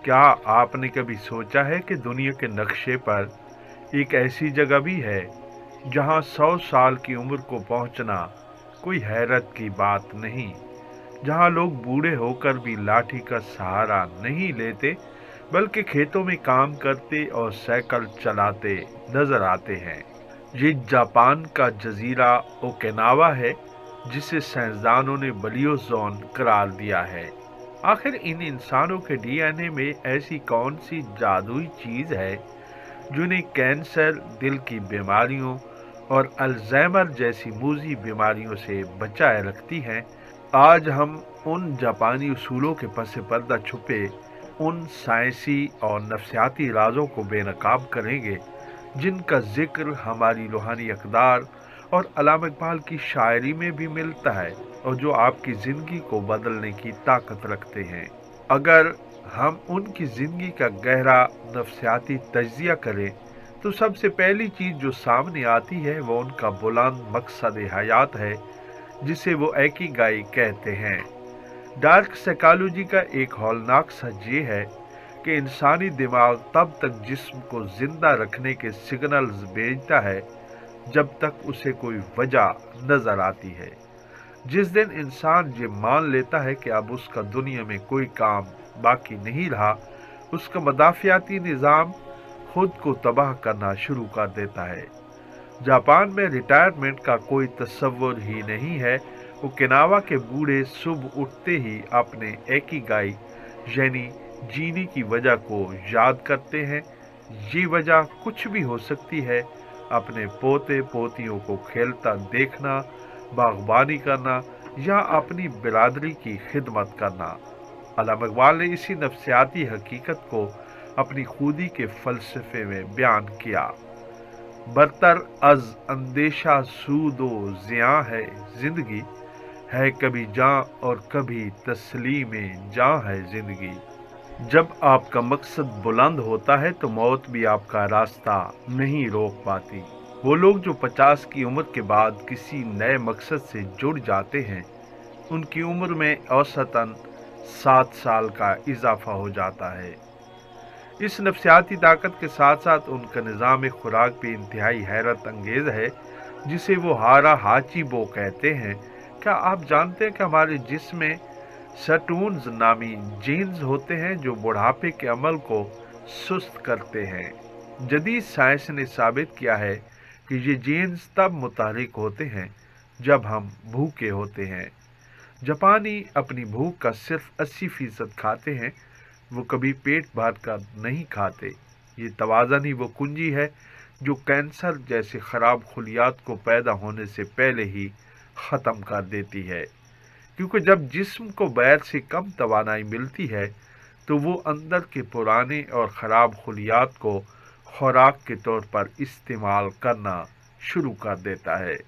क्या आपने कभी सोचा है कि दुनिया के नक्शे पर एक ऐसी जगह भी है जहां 100 साल की उम्र को पहुंचना कोई हैरत की बात नहीं, जहां लोग बूढ़े होकर भी लाठी का सहारा नहीं लेते बल्कि खेतों में काम करते और साइकिल चलाते नजर आते हैं। ये जापान का जजीरा ओकिनावा है, जिसे साइंसदानों ने बलियो जोन करार दिया है। आखिर इन इंसानों के डीएनए में ऐसी कौन सी जादुई चीज है जो इन्हें कैंसर, दिल की बीमारियों और अल्जाइमर जैसी मूजी बीमारियों से बचाए रखती हैं? आज हम उन जापानी उसूलों के पस पर्दा छुपे उन साइंसी और नफ्सियाती राजों को बेनकाब करेंगे जिनका जिक्र हमारी रूहानी अक़दार और अल्लामा इक़बाल की शायरी में भी मिलता है और जो आपकी ज़िंदगी को बदलने की ताकत रखते हैं। अगर हम उनकी ज़िंदगी का गहरा नफ्सियाती तज्ज़िया करें तो सबसे पहली चीज़ जो सामने आती है वो उनका बुलंद मकसद हयात है, जिसे वो इकिगाई कहते हैं। डार्क साइकोलॉजी का एक हौलनाक सच ये है कि इंसानी दिमाग तब तक जिस्म को जिंदा रखने के सिग्नल्स भेजता है जब तक उसे कोई वजह नजर आती है। जिस दिन इंसान ये मान लेता है कि अब उसका दुनिया में कोई काम बाकी नहीं रहा, उसका मदाफियाती निज़ाम खुद को तबाह करना शुरू कर देता है। जापान में रिटायरमेंट का कोई तस्वुर ही नहीं है। ओकिनावा के बूढ़े सुबह उठते ही अपने एकिगाई यानी जीने की वजह को याद करते हैं। ये वजह कुछ भी हो सकती है, अपने पोते पोतियों को खेलता देखना, बागबानी करना या अपनी बिरादरी की खिदमत करना। अल्लामा इक़बाल ने इसी नफ्सियाती हकीकत को अपनी खुदी के फ़लसफ़े में बयान किया। बरतर अज अंदेशा सूदो ज़ियां है जिंदगी, है कभी जां और कभी तस्लीम जां है जिंदगी। जब आपका मकसद बुलंद होता है तो मौत भी आपका रास्ता नहीं रोक पाती। वो लोग जो 50 की उम्र के बाद किसी नए मकसद से जुड़ जाते हैं, उनकी उम्र में औसतन 7 साल का इजाफा हो जाता है। इस नफ्सियाती ताकत के साथ साथ उनका निज़ाम खुराक भी इंतहाई हैरत अंगेज है, जिसे वो हारा हाची बो कहते हैं। क्या आप जानते हैं कि हमारे जिस्म में सटून्स नामी जीन्स होते हैं जो बुढ़ापे के अमल को सुस्त करते हैं। जदीद साइंस ने साबित किया है कि ये जीन्स तब मुतहरिक होते हैं जब हम भूखे होते हैं। जापानी अपनी भूख का सिर्फ 80% खाते हैं, वो कभी पेट भर कर नहीं खाते। ये तवाज़न ही वो कुंजी है जो कैंसर जैसे ख़राब खुलियात को पैदा होने से पहले ही ख़त्म कर देती है, क्योंकि जब जिस्म को बैर से कम तवानाई मिलती है तो वो अंदर के पुराने और ख़राब खुलियात को खुराक के तौर पर इस्तेमाल करना शुरू कर देता है।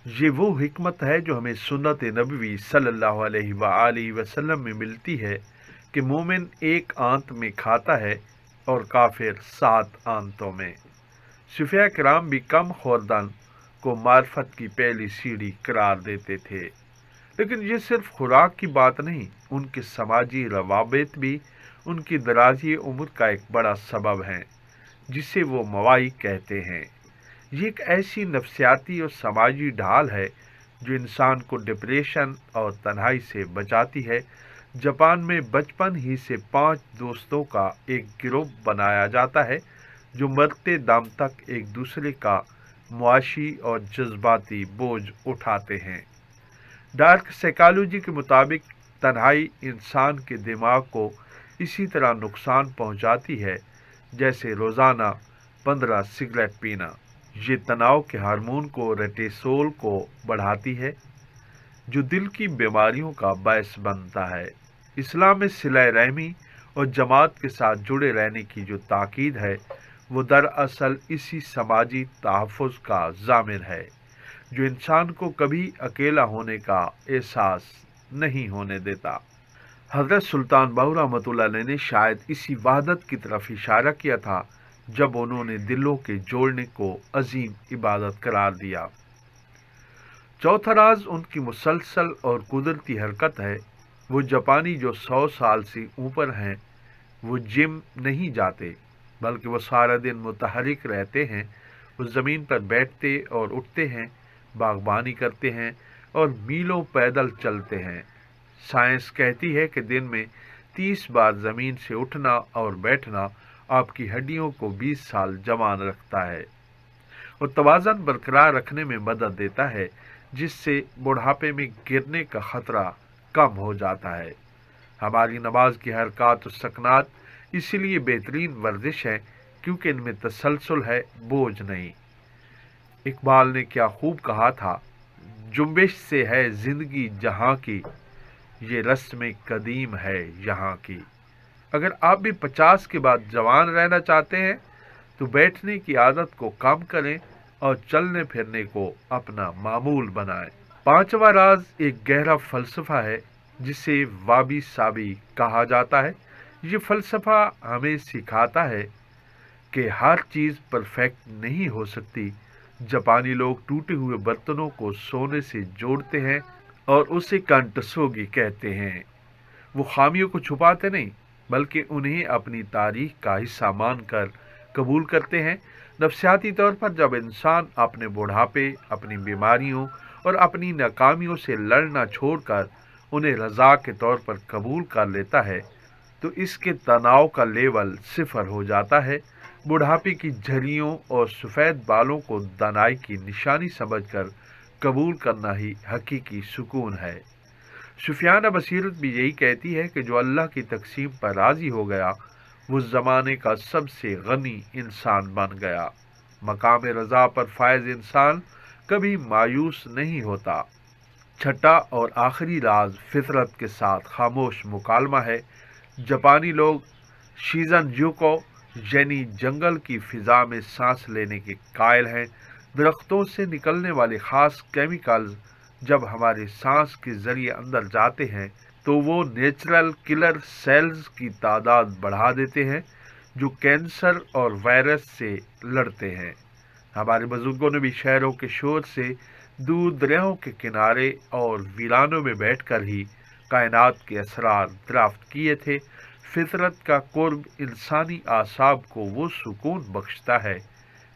ये वो हिकमत है जो हमें सुन्नत नबवी सल्लल्लाहु अलैहि वसल्लम में मिलती है कि मोमिन एक आंत में खाता है और काफिर 7 आंतों में। सूफिया किराम भी कम खुर्दन को मार्फत की पहली सीढ़ी करार देते थे। लेकिन ये सिर्फ खुराक की बात नहीं, उनके समाजी रवाबित भी उनकी दराजी उम्र का एक बड़ा सबब है, जिसे वो मवाई कहते हैं। ये एक ऐसी नफ्सियाती और समाजी ढाल है जो इंसान को डिप्रेशन और तन्हाई से बचाती है। जापान में बचपन ही से 5 दोस्तों का एक गिरोह बनाया जाता है जो मरते दम तक एक दूसरे का मुआशी और जज्बाती बोझ उठाते हैं। डार्क साइकोलॉजी के मुताबिक तन्हाई इंसान के दिमाग को इसी तरह नुकसान पहुंचाती है जैसे रोज़ाना 15 सिगरेट पीना। ये तनाव के हार्मोन को रेटिसोल को बढ़ाती है, जो दिल की बीमारियों का बायस बनता है। इस्लाम में सिला रहमी और जमात के साथ जुड़े रहने की जो ताकीद है, वो दरअसल इसी समाजी तहफ़्फ़ुज़ का ज़ामिर है, जो इंसान को कभी अकेला होने का एहसास नहीं होने देता। हज़रत सुल्तान बाहू रहमतुल्लाह अलैह ने शायद इसी वहदत की तरफ इशारा किया था जब उन्होंने दिलों के जोड़ने को अजीम इबादत करार दिया। चौथा राज उनकी मुसलसल और कुदरती हरकत है। वो जापानी जो 100 साल से ऊपर हैं, وہ जिम नहीं जाते, बल्कि वो सारा दिन मुतहरिक रहते हैं। वो ज़मीन पर बैठते और उठते हैं, बागबानी करते हैं और मीलों पैदल चलते हैं। साइंस कहती है कि दिन में 30 बार ज़मीन से उठना और बैठना आपकी हड्डियों को 20 साल जवान रखता है और तवाज़न बरकरार रखने में मदद देता है, जिससे बुढ़ापे में गिरने का खतरा कम हो जाता है। हमारी नमाज की हरकत और सकनात इसीलिए बेहतरीन वर्जिश है, क्योंकि इनमें तसलसल है, बोझ नहीं। इकबाल ने क्या खूब कहा था, जुम्बिश से है जिंदगी जहां की, ये रस्म कदीम है यहाँ की। अगर आप भी 50 के बाद जवान रहना चाहते हैं तो बैठने की आदत को कम करें और चलने फिरने को अपना मामूल बनाएं। पांचवा राज एक गहरा फलसफा है जिसे वाबी साबी कहा जाता है। ये फलसफा हमें सिखाता है कि हर चीज़ परफेक्ट नहीं हो सकती। जापानी लोग टूटे हुए बर्तनों को सोने से जोड़ते हैं और उसे कांटसोगी कहते हैं। वो खामियों को छुपाते नहीं, बल्कि उन्हें अपनी तारीख का हिस्सा मानकर कबूल करते हैं। नफसियाती तौर पर जब इंसान अपने बुढ़ापे, अपनी बीमारियों और अपनी नाकामियों से लड़ना छोड़कर उन्हें रज़ा के तौर पर कबूल कर लेता है, तो इसके तनाव का लेवल सिफर हो जाता है। बुढ़ापे की झरियों और सफ़ेद बालों को दानाई की निशानी समझकर कबूल करना ही हकीकी सुकून है। सुफियाना बसीरत भी यही कहती है कि जो अल्लाह की तकसीम पर राज़ी हो गया, वो ज़माने का सबसे गनी इंसान बन गया। मकाम रज़ा पर फायज इंसान कभी मायूस नहीं होता। छठा और आखिरी राज फितरत के साथ खामोश मुकालमा है। जापानी लोग शीज़नजुको यानी जंगल की फिजा में सांस लेने के कायल हैं। दरख्तों से निकलने वाले ख़ास केमिकल्स जब हमारे सांस के ज़रिए अंदर जाते हैं तो वो नेचुरल किलर सेल्स की तादाद बढ़ा देते हैं, जो कैंसर और वायरस से लड़ते हैं। हमारे बुजुर्गों ने भी शहरों के शोर से दूर दरियाओं के किनारे और वीरानों में बैठकर ही कायनात के असरार दरियाफ्त किए थे। फितरत का कुर्ब इंसानी आसाब को वो सुकून बख्शता है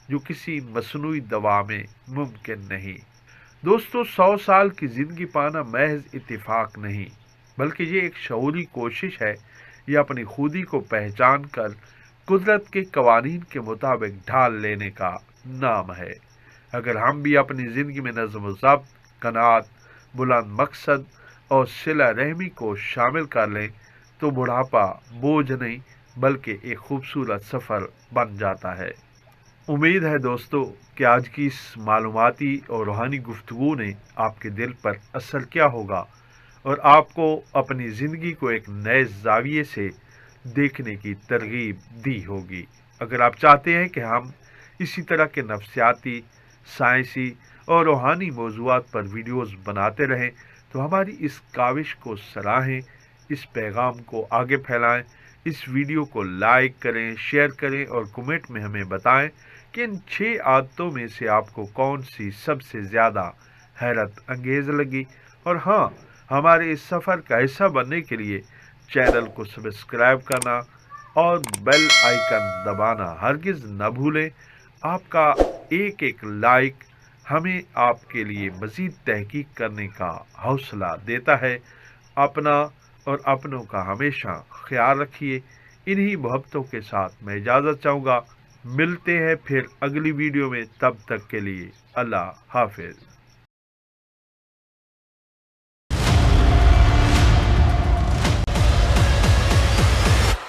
जो किसी मसनूई दवा में मुमकिन नहीं। दोस्तों, 100 साल की ज़िंदगी पाना महज इत्तेफाक नहीं, बल्कि ये एक शऊरी कोशिश है। ये अपनी खुदी को पहचान कर कुदरत के कवानीन के मुताबिक ढाल लेने का नाम है। अगर हम भी अपनी ज़िंदगी में नज़्म व ज़ब्त, कनात, बुलंद मकसद और सिला रहमी को शामिल कर लें तो बुढ़ापा बोझ नहीं, बल्कि एक खूबसूरत सफ़र बन जाता है। उम्मीद है दोस्तों कि आज की इस मालूमाती और रूहानी गुफ्तगू ने आपके दिल पर असर किया होगा और आपको अपनी ज़िंदगी को एक नए ज़ाविये से देखने की तरगीब दी होगी। अगर आप चाहते हैं कि हम इसी तरह के नफसियाती, साइंसी और रूहानी मौज़ूआत पर वीडियोस बनाते रहें तो हमारी इस काविश को सराहें, इस पैगाम को आगे फैलाएं, इस वीडियो को लाइक करें, शेयर करें और कमेंट में हमें बताएं कि इन 6 आदतों में से आपको कौन सी सबसे ज़्यादा हैरत अंगेज़ लगी। और हाँ, हमारे इस सफ़र का हिस्सा बनने के लिए चैनल को सब्सक्राइब करना और बेल आइकन दबाना हरगिज़ न भूलें। आपका एक एक लाइक हमें आपके लिए मज़ीद तहकीक करने का हौसला देता है। अपना और अपनों का हमेशा ख्याल रखिए। इन्हीं मोहब्बतों के साथ मैं इजाज़त चाहूँगा। मिलते हैं फिर अगली वीडियो में, तब तक के लिए अल्लाह हाफिज़।